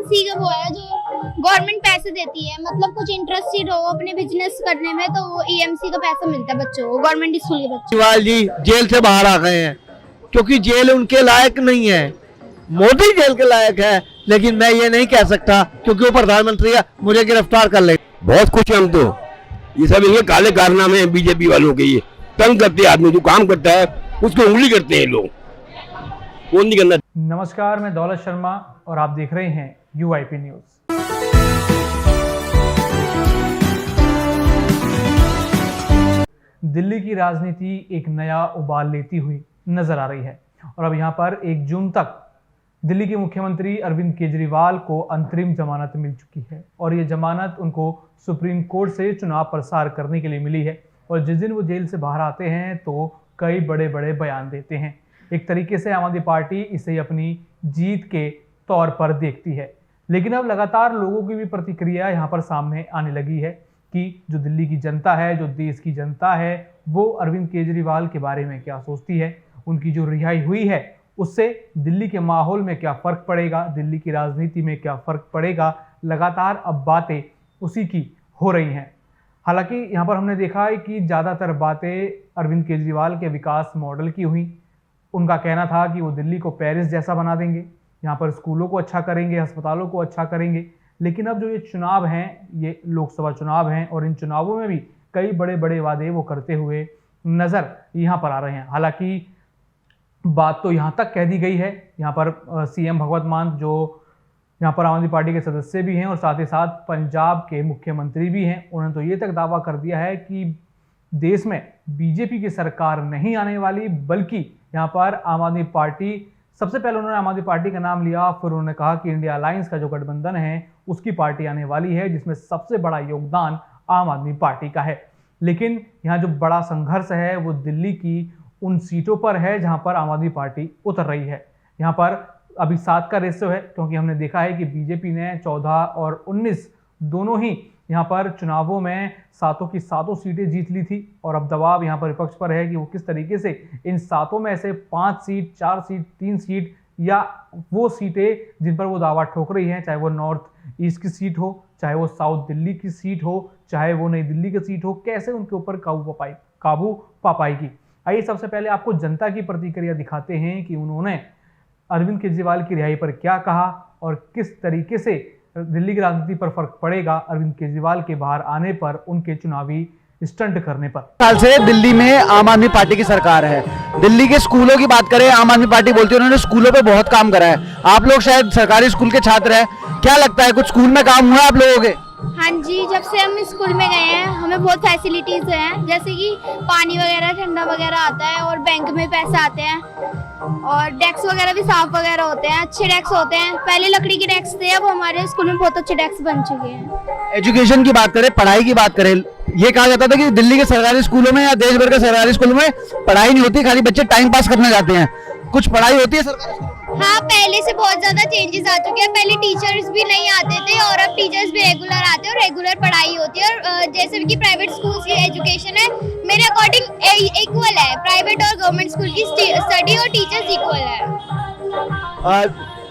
EMC का वो है जो गवर्नमेंट पैसे देती है, मतलब कुछ इंटरेस्टेड हो अपने बिजनेस करने में तो वो ईएमसी का पैसा मिलता है बच्चों को, गवर्नमेंट स्कूल के बच्चों। केजरीवाल जी जेल से बाहर आ गए हैं क्योंकि जेल उनके लायक नहीं है। मोदी जेल के लायक है, लेकिन मैं ये नहीं कह सकता क्योंकि वो प्रधानमंत्री है, मुझे गिरफ्तार कर ले। बहुत खुश हैं हम तो। ये सब इनके काले कारनामे हैं बीजेपी वालों के। ये तंग करते हैं आदमी, जो काम करता है उसको उंगली करते हैं लोग, वो नहीं करना। नमस्कार, मैं दौलत शर्मा और आप देख रहे हैं यूआईपी न्यूज। दिल्ली की राजनीति एक नया उबाल लेती हुई नजर आ रही है और अब यहां पर 1 जून तक दिल्ली के मुख्यमंत्री अरविंद केजरीवाल को अंतरिम जमानत मिल चुकी है और ये जमानत उनको सुप्रीम कोर्ट से चुनाव प्रसार करने के लिए मिली है। और जिस दिन वो जेल से बाहर आते हैं तो कई बड़े बड़े बयान देते हैं। एक तरीके से आम आदमी पार्टी इसे अपनी जीत के तौर पर देखती है, लेकिन अब लगातार लोगों की भी प्रतिक्रिया यहाँ पर सामने आने लगी है कि जो दिल्ली की जनता है, जो देश की जनता है, वो अरविंद केजरीवाल के बारे में क्या सोचती है। उनकी जो रिहाई हुई है उससे दिल्ली के माहौल में क्या फ़र्क पड़ेगा, दिल्ली की राजनीति में क्या फ़र्क पड़ेगा। लगातार अब बातें उसी की हो रही हैं। हालांकि यहाँ पर हमने देखा है कि ज़्यादातर बातें अरविंद केजरीवाल के विकास मॉडल की हुई। उनका कहना था कि वो दिल्ली को पेरिस जैसा बना देंगे, यहाँ पर स्कूलों को अच्छा करेंगे, अस्पतालों को अच्छा करेंगे। लेकिन अब जो ये चुनाव हैं, ये लोकसभा चुनाव हैं और इन चुनावों में भी कई बड़े बड़े वादे वो करते हुए नज़र यहाँ पर आ रहे हैं। हालांकि बात तो यहाँ तक कह दी गई है, यहाँ पर सीएम भगवंत मान जो यहाँ पर आम आदमी पार्टी के सदस्य भी हैं और साथ ही साथ पंजाब के मुख्यमंत्री भी हैं, उन्होंने तो ये तक दावा कर दिया है कि देश में बीजेपी की सरकार नहीं आने वाली, बल्कि यहाँ पर आम आदमी पार्टी, सबसे पहले उन्होंने आम आदमी पार्टी का नाम लिया, फिर उन्होंने कहा कि इंडिया अलायंस का जो गठबंधन है उसकी पार्टी आने वाली है, जिसमें सबसे बड़ा योगदान आम आदमी पार्टी का है। लेकिन यहाँ जो बड़ा संघर्ष है वो दिल्ली की उन सीटों पर है जहाँ पर आम आदमी पार्टी उतर रही है। यहाँ पर अभी 7 का रेशियो है, क्योंकि हमने देखा है कि बीजेपी ने 14 और 19 दोनों ही यहाँ पर चुनावों में 7 की 7 सीटें जीत ली थी। और अब दबाव यहाँ पर विपक्ष पर है कि वो किस तरीके से इन 7 में से 5 सीट, 4 सीट, 3 सीट या वो सीटें जिन पर वो दावा ठोक रही हैं, चाहे वो नॉर्थ ईस्ट की सीट हो, चाहे वो साउथ दिल्ली की सीट हो, चाहे वो नई दिल्ली की सीट हो, कैसे उनके ऊपर काबू पा पाएगी। आइए सबसे पहले आपको जनता की प्रतिक्रिया दिखाते हैं कि उन्होंने अरविंद केजरीवाल की रिहाई पर क्या कहा और किस तरीके से दिल्ली की राजनीति पर फर्क पड़ेगा अरविंद केजरीवाल के बाहर आने पर, उनके चुनावी स्टंट करने पर। साल से दिल्ली में आम आदमी पार्टी की सरकार है। दिल्ली के स्कूलों की बात करें, आम आदमी पार्टी बोलती है उन्होंने स्कूलों पे बहुत काम करा है। आप लोग शायद सरकारी स्कूल के छात्र हैं, क्या लगता है कुछ स्कूल में काम हुआ आप लोगों के? हाँ जी, जब से हम स्कूल में गए हैं हमें बहुत फैसिलिटीज हैं, जैसे कि पानी वगैरह, ठंडा वगैरह आता है और बैंक में पैसे आते हैं और डेस्क वगैरह भी साफ वगैरह होते हैं, अच्छे डेस्क होते हैं। पहले लकड़ी के डेस्क थे, अब हमारे स्कूल में बहुत अच्छे डेस्क बन चुके हैं। एजुकेशन की बात करें, पढ़ाई की बात करें, ये कहा जाता था कि दिल्ली के सरकारी स्कूलों में या देश भर के सरकारी स्कूलों में पढ़ाई नहीं होती, खाली बच्चे टाइम पास करने जाते हैं। कुछ पढ़ाई होती है सरकारी स्कूलों में? हाँ, पहले से बहुत ज्यादा चेंजेस आ चुके हैं। पहले टीचर्स भी नहीं आते थे और अब टीचर्स भी रेगुलर आते हैं और रेगुलर पढ़ाई होती है। और जैसे कि प्राइवेट स्कूल की एजुकेशन है, मेरे अकॉर्डिंग इक्वल है, प्राइवेट और गवर्नमेंट स्कूल की स्टडी और टीचर्स इक्वल है।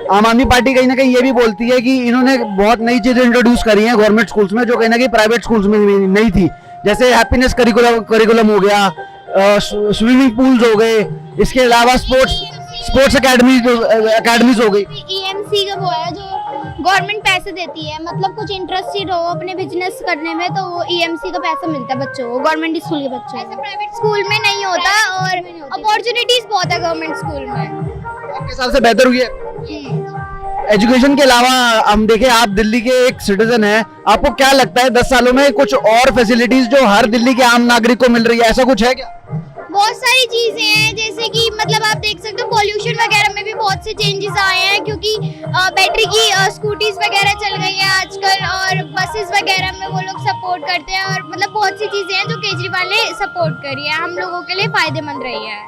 आम आदमी पार्टी कहीं ना कहीं ये भी बोलती है कि इन्होंने बहुत नई चीजें इंट्रोड्यूस करी हैं गवर्नमेंट स्कूल्स में, जो कहीं ना कहीं प्राइवेट स्कूल्स में नहीं थी। जैसे हैप्पीनेस करिकुलम हो गया, स्विमिंग पूल्स हो गए, इसके अलावा स्पोर्ट्स अकेडमीज हो गई। ईएमसी का वो है जो गवर्नमेंट पैसे देती है, मतलब कुछ इंटरेस्टेड हो अपने बिजनेस करने में तो वो ईएमसी का पैसा मिलता है बच्चों को, गवर्नमेंट स्कूल के बच्चों को। ऐसा प्राइवेट स्कूल में नहीं होता और अपॉर्चुनिटीज बहुत है गवर्नमेंट स्कूल में। आपके हिसाब से बेहतर हुई है? एजुकेशन के अलावा हम देखें, आप दिल्ली के एक सिटीजन हैं, आपको क्या लगता है 10 सालों में कुछ और फैसिलिटीज जो हर दिल्ली के आम नागरिक को मिल रही है, ऐसा कुछ है क्या? बहुत सारी चीजें हैं, जैसे कि मतलब आप देख सकते हो पॉल्यूशन वगैरह में भी बहुत से चेंजेस आए हैं, क्योंकि बैटरी की स्कूटीज वगैरह चल गई हैं आजकल और बसेस वगैरह में वो लोग सपोर्ट करते हैं। और मतलब बहुत सी चीजें हैं जो केजरीवाल ने सपोर्ट करी है, हम लोगों के लिए फायदेमंद रही है।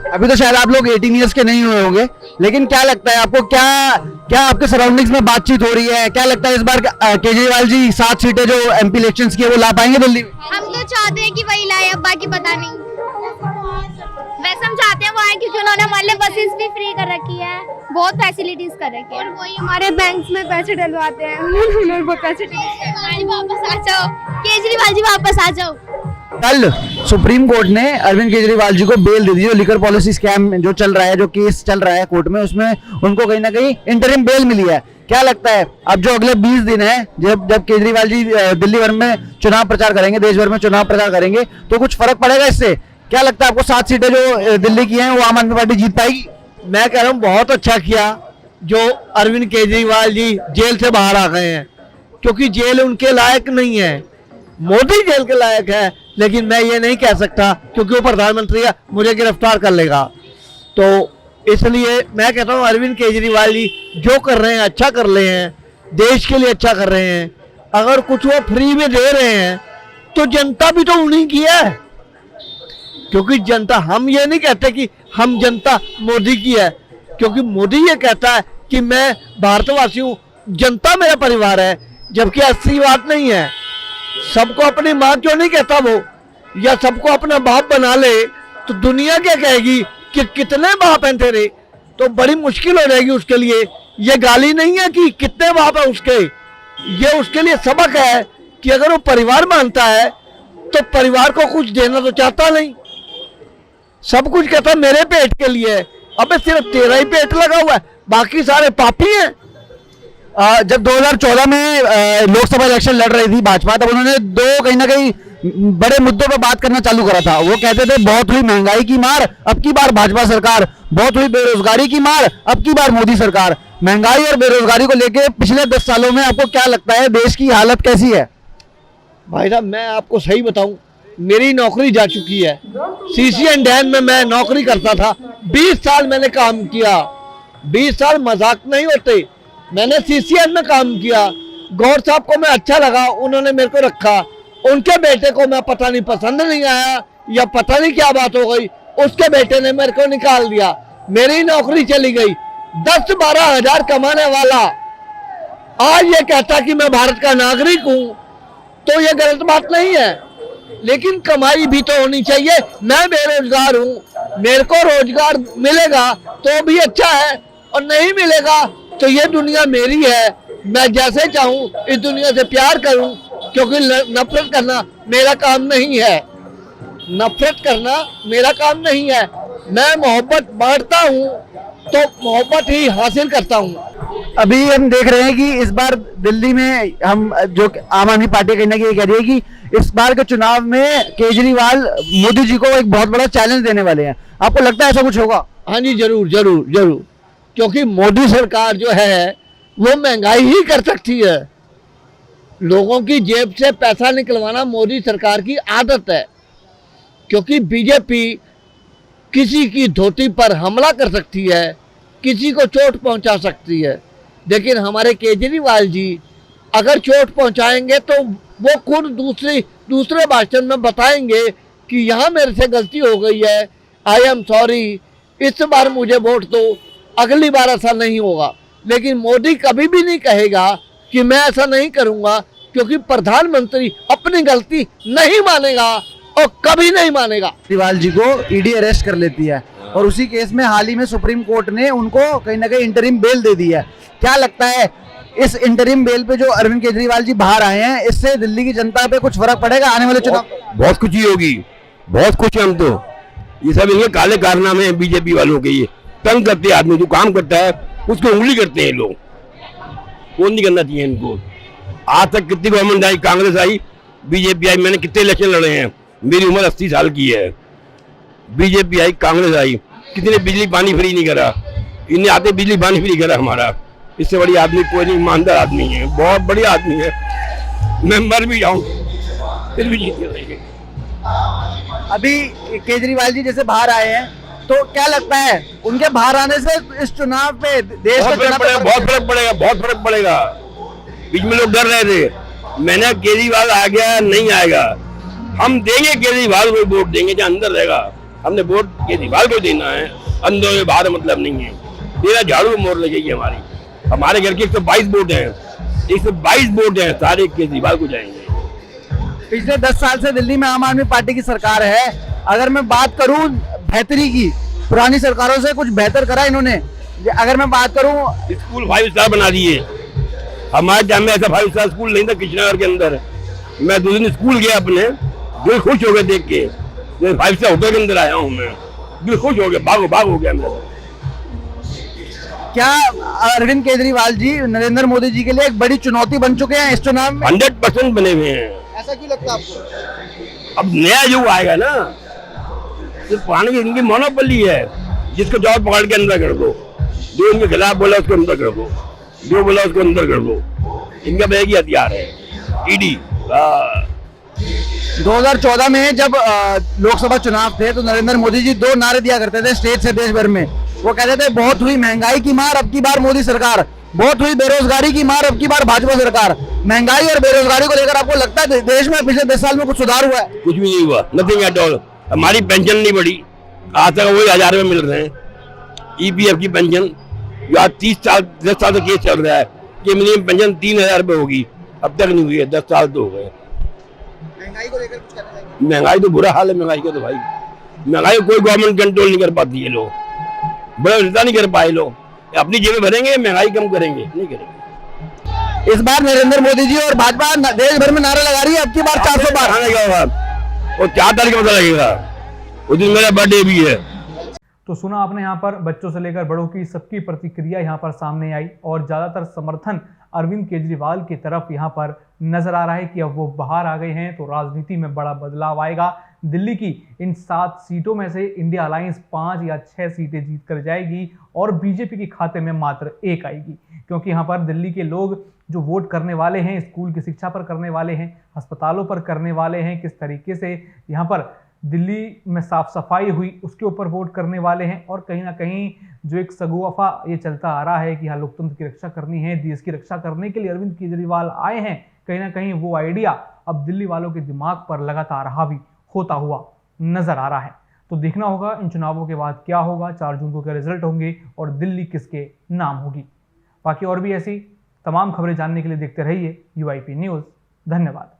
अभी तो शायद आप लोग 18 ईयर्स के नहीं हुए होंगे, लेकिन क्या लगता है आपको, क्या आपके सराउंडिंग्स में बातचीत हो रही है? क्या लगता है इस बार केजरीवाल जी 7 सीटें जो एमपी इलेक्शंस की है वो ला पाएंगे दिल्ली में? हम तो चाहते हैं कि वही लाए, अब बाकी पता नहीं। वैसे हम चाहते हैं वो आए क्योंकि उन्होंने हमारे लिए बसेस भी फ्री कर रखी है, बहुत फैसिलिटीज कर रखी है, और वही हमारे बैंक्स में पैसे डलवाते हैं। उन्होंने बहुत पैसे वापस आ जाओ केजरीवाल जी, वापस आ जाओ। कल सुप्रीम कोर्ट ने अरविंद केजरीवाल जी को बेल दे दी। जो लिकर पॉलिसी स्कैम जो चल रहा है, जो केस चल रहा है कोर्ट में, उसमें उनको कहीं ना कहीं इंटरिम बेल मिली है। क्या लगता है अब जो अगले 20 दिन है, जब केजरीवाल जी दिल्ली भर में चुनाव प्रचार करेंगे, देश भर में चुनाव प्रचार करेंगे, तो कुछ फर्क पड़ेगा इससे? क्या लगता है आपको 7 सीटें जो दिल्ली की हैं वो आम आदमी पार्टी जीत पाएगी? मैं कह रहा हूँ बहुत अच्छा किया जो अरविंद केजरीवाल जी जेल से बाहर आ गए हैं, क्योंकि जेल उनके लायक नहीं है। मोदी जेल के लायक है, लेकिन मैं ये नहीं कह सकता क्योंकि वो प्रधानमंत्री है, मुझे गिरफ्तार कर लेगा। तो इसलिए मैं कहता हूँ अरविंद केजरीवाल जी जो कर रहे हैं अच्छा कर रहे हैं, देश के लिए अच्छा कर रहे हैं। अगर कुछ वो फ्री में दे रहे हैं तो जनता भी तो उन्हीं की है, क्योंकि जनता, हम ये नहीं कहते कि हम जनता मोदी की है, क्योंकि मोदी ये कहता है कि मैं भारतवासी हूँ, जनता मेरा परिवार है, जबकि ऐसी बात नहीं है। सबको अपनी माँ क्यों नहीं कहता वो, या सबको अपना बाप बना ले तो दुनिया क्या कहेगी कि कितने बाप हैं तेरे, तो बड़ी मुश्किल हो जाएगी उसके लिए। ये गाली नहीं है कि कितने बाप है उसके, ये उसके लिए सबक है कि अगर वो परिवार मानता है तो परिवार को कुछ देना तो चाहता नहीं, सब कुछ कहता मेरे पेट के लिए। अबे सिर्फ तेरा ही पेट लगा हुआ है, बाकी सारे पापी हैं। जब 2014 में लोकसभा इलेक्शन लड़ रही थी भाजपा, तब उन्होंने दो कहीं ना कहीं बड़े मुद्दों पर बात करना चालू करा था। वो कहते थे बहुत हुई महंगाई की मार, अब की बार भाजपा सरकार, बहुत हुई बेरोजगारी की मार, अब की बार मोदी सरकार। महंगाई और बेरोजगारी को लेकर पिछले 10 सालों में आपको क्या लगता है देश की हालत कैसी है? भाई साहब मैं आपको सही बताऊं, मेरी नौकरी जा चुकी है। CCN डैम में मैं नौकरी करता था, 20 साल मैंने काम किया। 20 साल मजाक नहीं होते। मैंने CCN में काम किया, गौर साहब को मैं अच्छा लगा, उन्होंने मेरे को रखा। उनके बेटे को मैं पता नहीं पसंद नहीं आया या पता नहीं क्या बात हो गई, उसके बेटे ने मेरे को निकाल दिया, मेरी नौकरी चली गई। 10-12 हजार कमाने वाला आज ये कहता कि मैं भारत का नागरिक हूं, तो ये गलत बात नहीं है, लेकिन कमाई भी तो होनी चाहिए। मैं बेरोजगार हूँ, मेरे को रोजगार मिलेगा तो भी अच्छा है, और नहीं मिलेगा तो ये दुनिया मेरी है, मैं जैसे चाहूँ इस दुनिया से प्यार करूँ, क्योंकि नफरत करना मेरा काम नहीं है। नफरत करना मेरा काम नहीं है। मैं मोहब्बत बांटता हूँ तो मोहब्बत ही हासिल करता हूँ। अभी हम देख रहे हैं कि इस बार दिल्ली में हम जो आम आदमी पार्टी कहीं ना कहीं कह रही है कि इस बार के चुनाव में केजरीवाल मोदी जी को एक बहुत बड़ा चैलेंज देने वाले हैं। आपको लगता है ऐसा कुछ होगा? हाँ जी, जरूर जरूर जरूर, क्योंकि मोदी सरकार जो है वो महंगाई ही कर सकती है। लोगों की जेब से पैसा निकलवाना मोदी सरकार की आदत है, क्योंकि बीजेपी किसी की धोती पर हमला कर सकती है, किसी को चोट पहुंचा सकती है, लेकिन हमारे केजरीवाल जी अगर चोट पहुंचाएंगे तो वो खुद दूसरे भाषण में बताएंगे कि यहाँ मेरे से गलती हो गई है, आई एम सॉरी, इस बार मुझे वोट दो, अगली बार ऐसा नहीं होगा। लेकिन मोदी कभी भी नहीं कहेगा कि मैं ऐसा नहीं करूँगा, क्योंकि प्रधानमंत्री अपनी गलती नहीं मानेगा और कभी नहीं मानेगा। केजरीवाल जी को ईडी अरेस्ट कर लेती है, और उसी केस में हाल ही में सुप्रीम कोर्ट ने उनको कहीं ना कहीं इंटरिम बेल दे दी है। क्या लगता है इस इंटरिम बेल पे जो अरविंद केजरीवाल जी बाहर आए हैं, इससे दिल्ली की जनता पे कुछ फर्क पड़ेगा आने वाले चुनाव? बहुत खुशी होगी, बहुत खुश हैं हम तो। ये सब इनके काले कारनामे हैं बीजेपी वालों के। ये तंग करते आदमी, जो काम करता है उसको उंगली करते हैं लोग, वो नहीं करना चाहिए इनको। आज तक कितनी गवर्नमेंट आई, कांग्रेस आई, बीजेपी आई, मैंने कितने इलेक्शन लड़े हैं, मेरी उम्र 80 साल की है। बीजेपी आई, कांग्रेस आई, किसी ने बिजली पानी फ्री नहीं करा, इन्हें आते बिजली पानी फ्री करा हमारा। इससे बड़ी आदमी कोई नहीं, ईमानदार आदमी है, बहुत बढ़िया आदमी है। मैं मर भी जाऊं फिर भी जीत रहेंगे। अभी केजरीवाल जी जैसे बाहर आए हैं, तो क्या लगता है उनके बाहर आने से इस चुनाव पे, देश बहुत फर्क पड़ेगा, बहुत फर्क पड़ेगा, बहुत फर्क पड़ेगा। बीच में लोग डर रहे थे, मैंने केजरीवाल आ गया नहीं आएगा, हम देंगे केजरीवाल को वोट देंगे, जो अंदर रहेगा। हमने वोट केजरीवाल को देना है, अंदर में बाहर मतलब नहीं है। तेरा झाड़ू मोड़ लगेगी हमारे घर के 122 वोट हैं, 122 वोट हैं, सारे केजरीवाल को जाएंगे। पिछले 10 साल से दिल्ली में आम आदमी पार्टी की सरकार है। अगर मैं बात करूं बेहतरी की, पुरानी सरकारों से कुछ बेहतर करा इन्होंने। अगर मैं बात करूं, स्कूल 5 स्टार बना दिए। हमारे टाइम में ऐसा 5 स्टार स्कूल नहीं था कृष्णनगर के अंदर। मैं 2 दिन स्कूल गया अपने, दिल खुश हो गया देख के। 5 स्टार होटल के अंदर आया हूँ मैं, दिल खुश हो गया, भाग हो गया मैं। क्या अरविंद केजरीवाल जी नरेंद्र मोदी जी के लिए एक बड़ी चुनौती बन चुके हैं इस चुनाव में? 100% बने हुए हैं। ऐसा क्यों लगता है आपको? अब नया युग आएगा ना, तो पुराने की इनकी मोनोपोली है। जिसको जॉब पकड़ के अंदर कर दो, जो इनके खिलाफ बोला उसको अंदर कर दो, जो बोला उसको अंदर कर दो। इनका एक ही हथियार है, ईडी। 2014 में जब लोकसभा चुनाव थे तो नरेंद्र मोदी जी 2 नारे दिया करते थे स्टेज से देश भर में। वो कहते थे बहुत हुई महंगाई की मार, अब की बार मोदी सरकार, बहुत हुई बेरोजगारी की मार, अब की बार भाजपा सरकार। महंगाई और बेरोजगारी को लेकर आपको लगता है देश में पिछले 10 साल में कुछ सुधार हुआ है? कुछ भी नहीं हुआ, नथिंग एट ऑल। हमारी पेंशन नहीं बढ़ी, आज तक वही 1000 रुपये मिल रहे हैं। EPF की पेंशन जो आज 10 साल से केस चल रहा है कि मिनिमम पेंशन 3000 रुपये होगी, अब तक नहीं हुई है। 10 साल तो हो गए। महंगाई को लेकर कुछ कहना चाहिए? महंगाई तो बुरा हाल है महंगाई का। तो भाई महंगाई को कोई गवर्नमेंट कंट्रोल नहीं कर पाती है। लोग बड़ा नेता नहीं कर पाए, लोग अपनी जेबें भरेंगे, महंगाई कम करेंगे नहीं करेंगे। इस बार नरेंद्र मोदी जी और भाजपा देश भर में नारा लगा रही है अब की बार 400 पार। खाने का होगा और 4 तारीख को पता लगेगा, उस दिन मेरा बर्थडे भी है। तो सुना आपने यहाँ पर बच्चों से लेकर बड़ों की सबकी प्रतिक्रिया यहाँ पर सामने आई और ज़्यादातर समर्थन अरविंद केजरीवाल की तरफ यहाँ पर नजर आ रहा है कि अब वो बाहर आ गए हैं तो राजनीति में बड़ा बदलाव आएगा। दिल्ली की इन 7 सीटों में से इंडिया अलायंस 5 या 6 सीटें जीत कर जाएगी और बीजेपी के खाते में मात्र 1 आएगी, क्योंकि यहाँ पर दिल्ली के लोग जो वोट करने वाले हैं, स्कूल की शिक्षा पर करने वाले हैं, अस्पतालों पर करने वाले हैं, किस तरीके से यहाँ पर दिल्ली में साफ सफाई हुई उसके ऊपर वोट करने वाले हैं। और कहीं ना कहीं जो एक सगुआफा ये चलता आ रहा है कि हाँ लोकतंत्र की रक्षा करनी है, देश की रक्षा करने के लिए अरविंद केजरीवाल आए हैं, कहीं ना कहीं वो आइडिया अब दिल्ली वालों के दिमाग पर लगातार हावी होता हुआ नजर आ रहा है। तो देखना होगा इन चुनावों के बाद क्या होगा, 4 जून को क्या रिजल्ट होंगे और दिल्ली किसके नाम होगी। बाकी और भी ऐसी तमाम खबरें जानने के लिए देखते रहिए UIP न्यूज़। धन्यवाद।